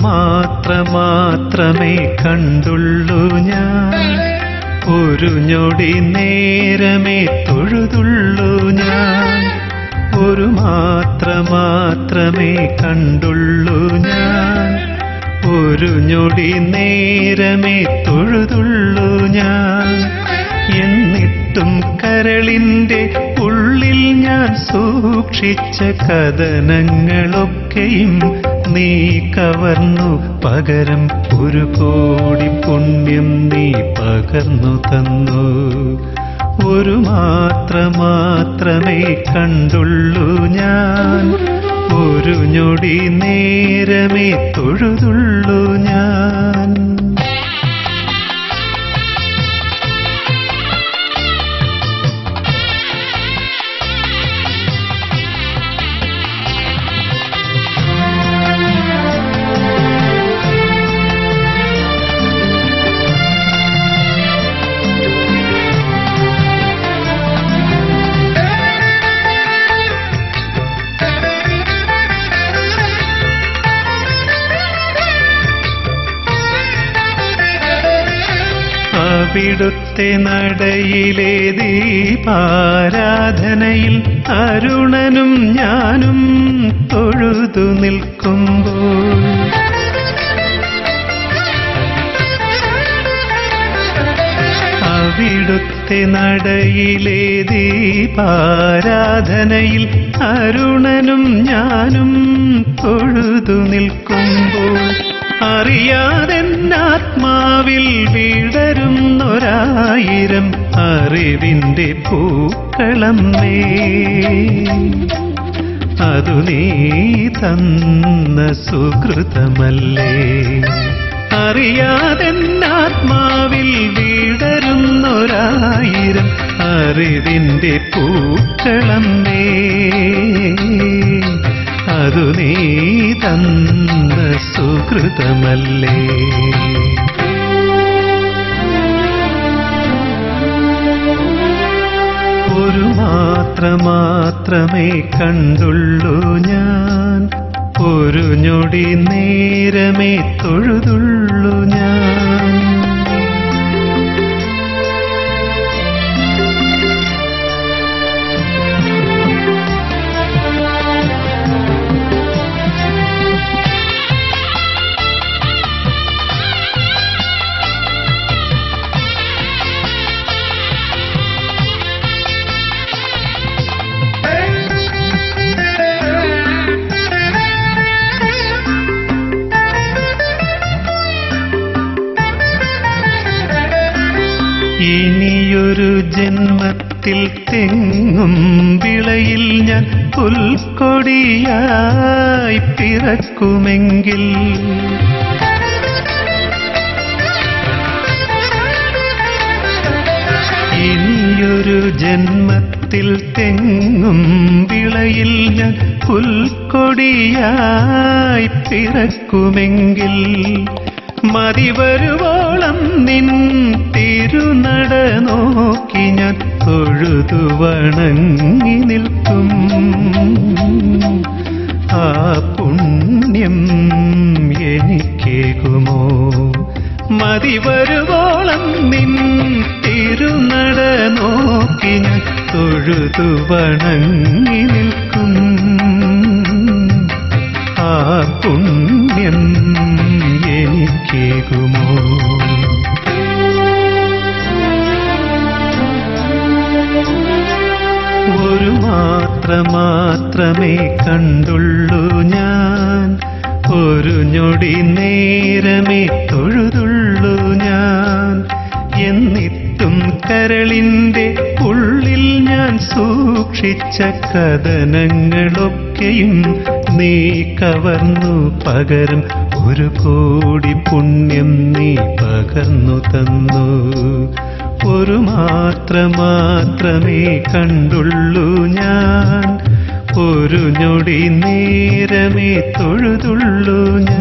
മാത്രമേ കണ്ടുള്ളൂ ഞാൻ, ഒരു ഞൊടി നേരമേ തൊഴുതുള്ളൂ ഞാൻ. ഒരു മാത്രമേ കണ്ടുള്ളൂ ഞാൻ, ഒരു ഞൊടി നേരമേ തൊഴുതുള്ളൂ ഞാൻ. എന്നിട്ടും കരളിന്റെ ഉള്ളിൽ ഞാൻ സൂക്ഷിച്ച കഥനങ്ങളൊക്കെയും നീ കവർന്നു, പകരം ഒരു കോടി പുണ്യം നീ പകർന്നു തന്നു. ഒരു മാത്രമേ കണ്ടുള്ളൂ ഞാൻ, ഒരു ഞൊടി നേരമേ തൊഴുതുള്ളൂ ഞാൻ. അവിടുത്തെ നടയിലെ ദീപാരാധനയിൽ അരുണനും ഞാനും തൊഴുതു നിൽക്കുമ്പോൾ, അവിടുത്തെ നടയിലെ ദീപാരാധനയിൽ അരുണനും ഞാനും തൊഴുതു നിൽക്കുമ്പോൾ, അറിയാതെന്നാത്മാവിൽ വിടരുന്നൊരായിരം അറിവിന്റെ പൂക്കളമ്മേ, അതു നീ തന്ന സുകൃതമല്ലേ. അറിയാതെന്നാത്മാവിൽ വിടരുന്നൊരായിരം അറിവിന്റെ പൂക്കളമ്മേ, അതു നീ തന്ന സുകൃതമല്ലേ. ഒരു മാത്രമേ കണ്ടുള്ളൂ ഞാൻ, ഒരു ഞൊടി നേരമേ തൊഴുതുള്ളൂ ഞാൻ. ഇനിയൊരു ജന്മത്തിൽ തെങ്ങും വിളയിൽ ഞാൻ പുൽക്കൊടിയായി പിറക്കുമെങ്കിൽ, ഇനിയൊരു ജന്മത്തിൽ തെങ്ങും വിളയിൽ ഞാൻ പുൽക്കൊടിയായി പിറക്കുമെങ്കിൽ, മതിവരുവോളം നിൻ തിരുനട നോക്കി ഞാൻ തൊഴുതു വണങ്ങി നിൽക്കും. ആ പുണ്യം എനിക്കേകുമോ? മതിവരുവോളം നിൻ തിരുനട നോക്കി ഞാൻ തൊഴുതു വണങ്ങി നിൽക്കും. ആ പുണ്യം എനിക്കേകുമോ? ഒരു മാത്രമേ കണ്ടുള്ളൂ ഞാൻ, ഒരു ഞൊടി നേരമേ തൊഴുതുള്ളൂ ഞാൻ. എന്നിട്ടും കരളിന്റെ ഉള്ളിൽ ഞാൻ സൂക്ഷിച്ച കഥനങ്ങളൊക്കെയും നീ കവർന്നു, പകരം ഒരു കോടി പുണ്യം നീ പകർന്നു തന്നു. ഒരു മാത്രമേ കണ്ടുള്ളൂ ഞാൻ, ഒരു ഞൊടി നേരമേ തൊഴുതുള്ളൂ ഞാൻ.